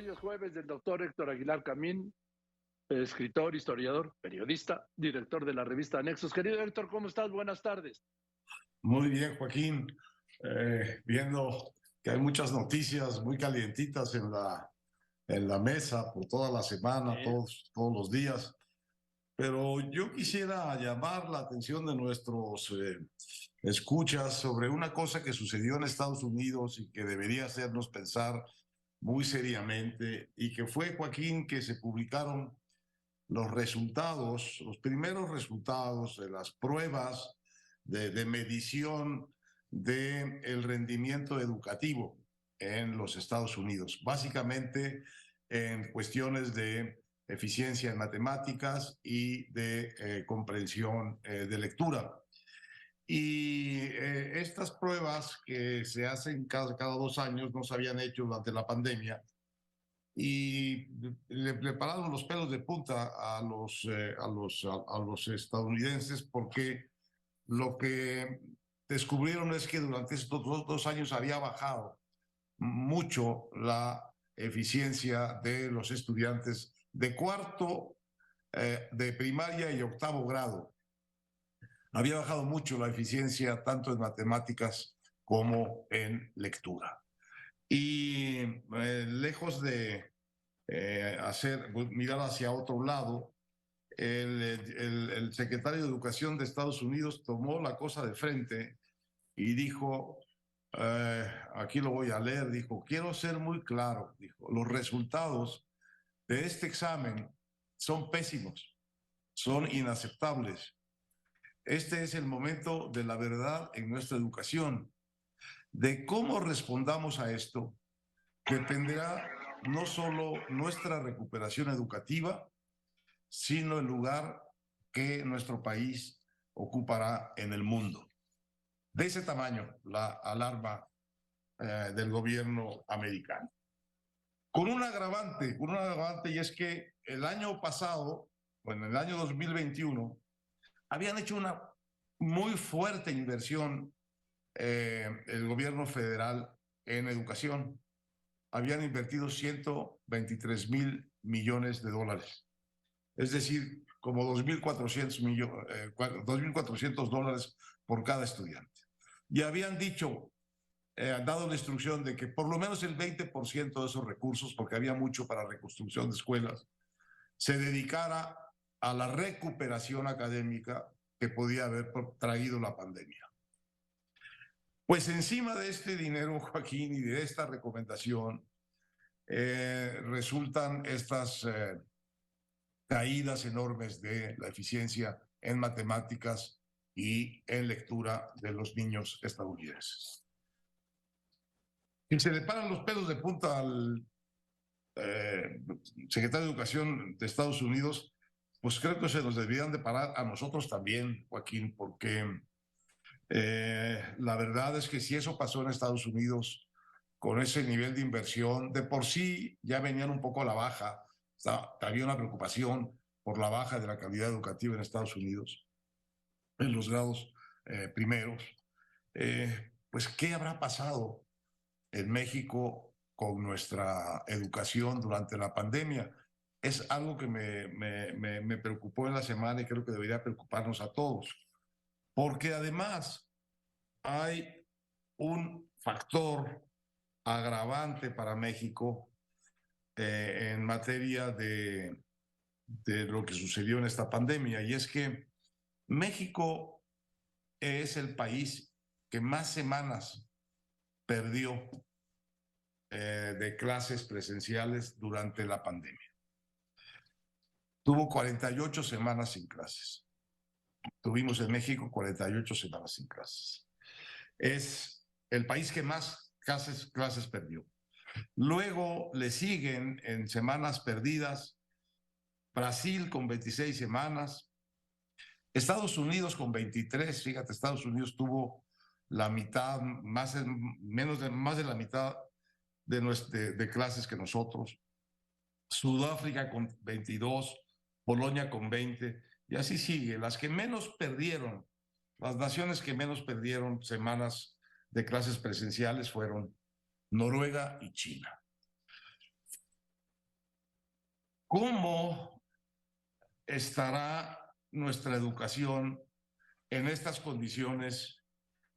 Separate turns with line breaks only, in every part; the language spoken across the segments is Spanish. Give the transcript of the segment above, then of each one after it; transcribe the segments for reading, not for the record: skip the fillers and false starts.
Hoy es jueves del doctor Héctor Aguilar Camín, escritor, historiador, periodista, director de la revista Nexos. Querido Héctor, ¿cómo estás? Buenas tardes.
Muy bien, Joaquín. Viendo que hay muchas noticias muy calientitas en la mesa por toda la semana, todos los días. Pero yo quisiera llamar la atención de nuestros escuchas sobre una cosa que sucedió en Estados Unidos y que debería hacernos pensar muy seriamente, y que fue, Joaquín, que se publicaron los resultados, los primeros resultados de las pruebas de medición del rendimiento educativo en los Estados Unidos, básicamente en cuestiones de eficiencia en matemáticas y de comprensión de lectura. Y estas pruebas que se hacen cada 2 años no se habían hecho durante la pandemia, y le pararon los pelos de punta a los estadounidenses, porque lo que descubrieron es que durante estos 2 años había bajado mucho la eficiencia de los estudiantes de cuarto de primaria y octavo grado. Había bajado mucho la eficiencia tanto en matemáticas como en lectura. Y lejos de mirar hacia otro lado, el secretario de Educación de Estados Unidos tomó la cosa de frente y dijo, aquí lo voy a leer, dijo: quiero ser muy claro, dijo, los resultados de este examen son pésimos, son inaceptables. Este es el momento de la verdad en nuestra educación. De cómo respondamos a esto dependerá no solo nuestra recuperación educativa, sino el lugar que nuestro país ocupará en el mundo. De ese tamaño, la alarma del gobierno americano. Con un agravante, y es que el año pasado, en el año 2021, habían hecho una muy fuerte inversión el gobierno federal en educación. Habían invertido 123,000 millones de dólares. Es decir, como 2.400 dólares por cada estudiante. Y habían dicho, dado la instrucción de que por lo menos el 20% de esos recursos, porque había mucho para reconstrucción de escuelas, se dedicara a la recuperación académica que podía haber traído la pandemia. Pues encima de este dinero, Joaquín, y de esta recomendación, resultan estas caídas enormes de la eficiencia en matemáticas y en lectura de los niños estadounidenses. Y se le paran los pelos de punta al secretario de Educación de Estados Unidos, pues creo que se nos deberían de parar a nosotros también, Joaquín, porque la verdad es que si eso pasó en Estados Unidos, con ese nivel de inversión, de por sí ya venían un poco a la baja. Había una preocupación por la baja de la calidad educativa en Estados Unidos, en los grados primeros. Pues, ¿qué habrá pasado en México con nuestra educación durante la pandemia? Es algo que me preocupó en la semana, y creo que debería preocuparnos a todos, porque además hay un factor agravante para México en materia de lo que sucedió en esta pandemia, y es que México es el país que más semanas perdió de clases presenciales durante la pandemia. Tuvo 48 semanas sin clases. Tuvimos en México 48 semanas sin clases. Es el país que más clases perdió. Luego le siguen en semanas perdidas Brasil con 26 semanas, Estados Unidos con 23. Fíjate, Estados Unidos tuvo la mitad, más de la mitad de clases que nosotros. Sudáfrica con 22, Polonia con 20, y así sigue. Las que menos perdieron, las naciones que menos perdieron semanas de clases presenciales fueron Noruega y China. ¿Cómo estará nuestra educación en estas condiciones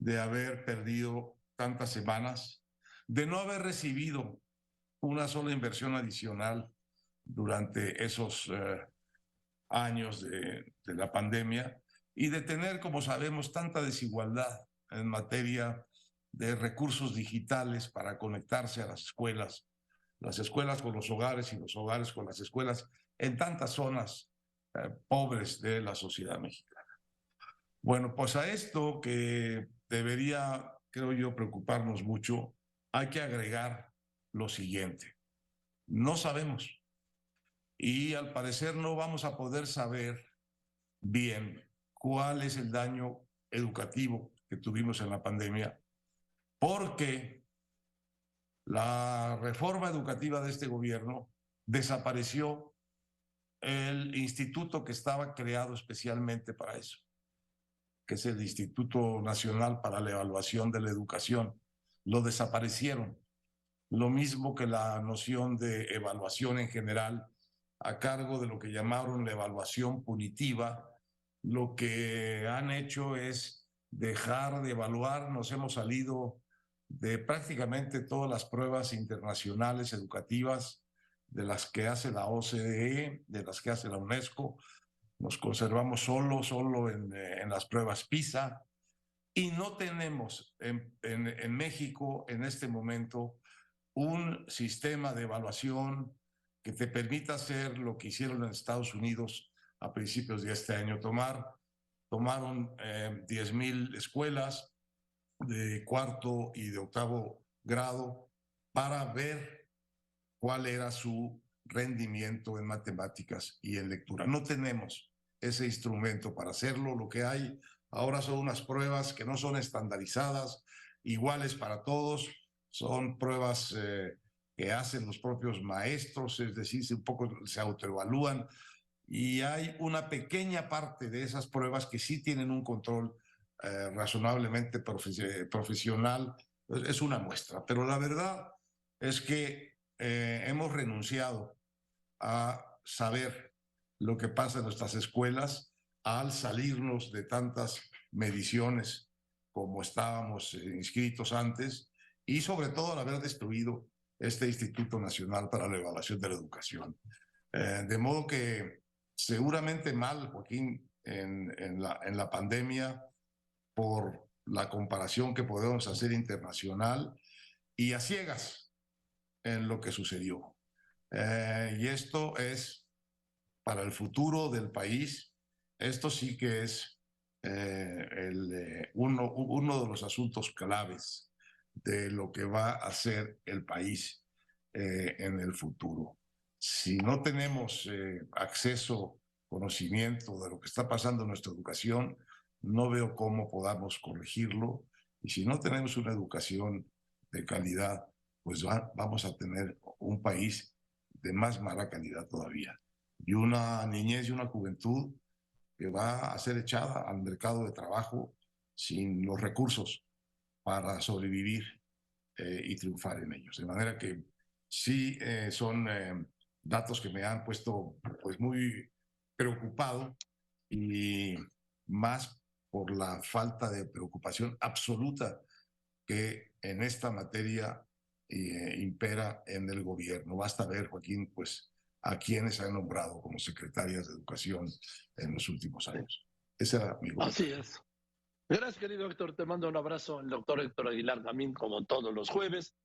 de haber perdido tantas semanas, de no haber recibido una sola inversión adicional durante esos años de la pandemia y de tener, como sabemos, tanta desigualdad en materia de recursos digitales para conectarse a las escuelas con los hogares y los hogares con las escuelas en tantas zonas pobres de la sociedad mexicana? Bueno, pues a esto que debería, creo yo, preocuparnos mucho, hay que agregar lo siguiente. No sabemos y al parecer no vamos a poder saber bien cuál es el daño educativo que tuvimos en la pandemia, porque la reforma educativa de este gobierno desapareció el instituto que estaba creado especialmente para eso, que es el Instituto Nacional para la Evaluación de la Educación. Lo desaparecieron. Lo mismo que la noción de evaluación en general, a cargo de lo que llamaron la evaluación punitiva. Lo que han hecho es dejar de evaluar. Nos hemos salido de prácticamente todas las pruebas internacionales educativas, de las que hace la OCDE, de las que hace la UNESCO. Nos conservamos solo en las pruebas PISA, y no tenemos en México en este momento un sistema de evaluación que te permita hacer lo que hicieron en Estados Unidos a principios de este año. Tomaron 10,000 escuelas de cuarto y de octavo grado para ver cuál era su rendimiento en matemáticas y en lectura. No tenemos ese instrumento para hacerlo. Lo que hay ahora son unas pruebas que no son estandarizadas, iguales para todos. Son pruebas que hacen los propios maestros, es decir, un poco se autoevalúan, y hay una pequeña parte de esas pruebas que sí tienen un control razonablemente profesional. Es una muestra, pero la verdad es que hemos renunciado a saber lo que pasa en nuestras escuelas al salirnos de tantas mediciones como estábamos inscritos antes, y sobre todo al haber destruido este Instituto Nacional para la Evaluación de la Educación. De modo que seguramente mal, Joaquín, en la pandemia, por la comparación que podemos hacer internacional, y a ciegas en lo que sucedió. Y esto es para el futuro del país. Esto sí que es uno de los asuntos claves de lo que va a ser el país en el futuro. Si no tenemos acceso, conocimiento de lo que está pasando en nuestra educación, no veo cómo podamos corregirlo. Y si no tenemos una educación de calidad, pues vamos a tener un país de más mala calidad todavía. Y una niñez y una juventud que va a ser echada al mercado de trabajo sin los recursos para sobrevivir y triunfar en ellos. De manera que sí son datos que me han puesto pues muy preocupado, y más por la falta de preocupación absoluta que en esta materia impera en el gobierno. Basta ver, Joaquín, pues a quienes han nombrado como secretarias de Educación en los últimos años. Ese era mi
Así es. Gracias, querido Héctor. Te mando un abrazo. El doctor Héctor Aguilar Camín, como todos los jueves.